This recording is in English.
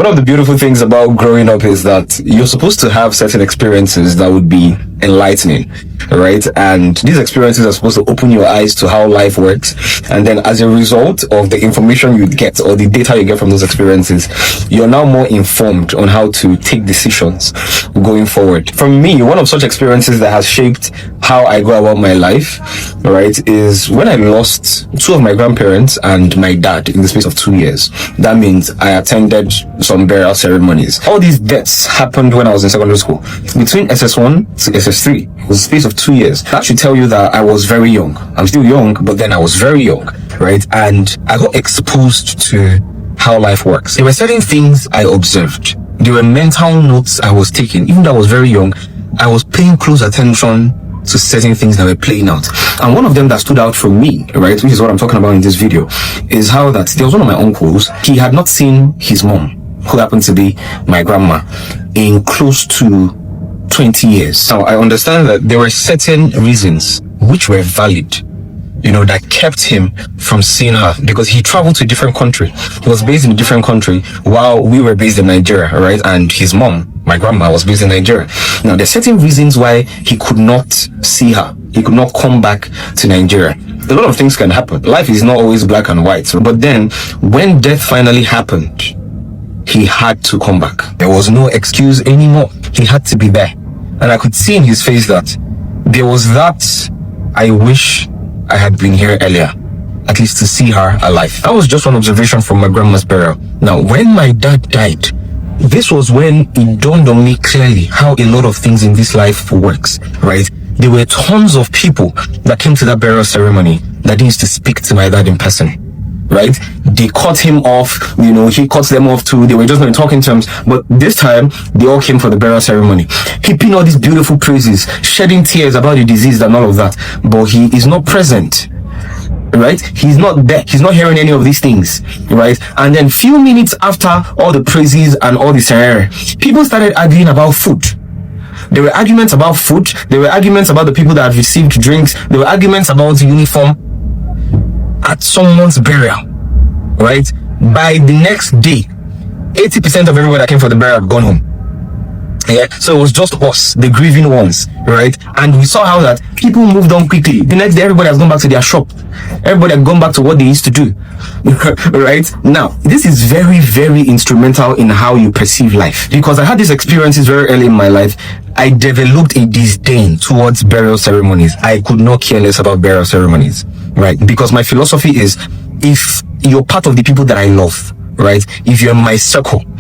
One of the beautiful things about growing up is that you're supposed to have certain experiences that would be enlightening, right? And these experiences are supposed to open your eyes to how life works. And then as a result of the information you get or the data you get from those experiences, you're now more informed on how to take decisions going forward. For me, one of such experiences that has shaped how I go about my life, right, is when I lost two of my grandparents and my dad in the space of 2 years. That means I attended some burial ceremonies. All these deaths happened when I was in secondary school. Between SS1 to SS3, it was a space of 2 years. That should tell you that I was very young. I'm still young, but then I was very young, right? And I got exposed to how life works. There were certain things I observed. There were mental notes I was taking. Even though I was very young, I was paying close attention to certain things that were playing out. And one of them that stood out for me, right, which is what I'm talking about in this video, is how that there was one of my uncles. He had not seen his mom, who happened to be my grandma, in close to 20 years. Now, I understand that there were certain reasons which were valid, that kept him from seeing her, because he traveled to a different country. He was based in a different country while we were based in Nigeria, right? And his mom, my grandma, was based in Nigeria. Now, there's certain reasons why he could not see her. He could not come back to Nigeria. A lot of things can happen. Life is not always black and white. But then, when death finally happened, he had to come back. There was no excuse anymore. He had to be there. And I could see in his face that there was that I wish I had been here earlier, at least to see her alive. That was just one observation from my grandma's burial. Now, when my dad died, this was when it dawned on me clearly how a lot of things in this life works, right? There were tons of people that came to that burial ceremony that used to speak to my dad in person, right? They cut him off, he cut them off too. They were just not in talking terms. But this time, they all came for the burial ceremony, heaping all these beautiful praises, shedding tears about the disease and all of that. But he is not present, right? He's not there. He's not hearing any of these things, right? And then few minutes after all the praises and all the ceremony, people started arguing about food. There were arguments about food. There were arguments about the people that had received drinks. There were arguments about the uniform at someone's burial, right? By the next day, 80% of everyone that came for the burial had gone home. Yeah, so it was just us, the grieving ones, right? And we saw how that people moved on quickly. The next day, everybody has gone back to their shop. Everybody had gone back to what they used to do, right? Now, this is very, very instrumental in how you perceive life, because I had these experiences very early in my life. I developed a disdain towards burial ceremonies. I could not care less about burial ceremonies, right? Because my philosophy is, if you're part of the people that I love, right? If you're in my circle,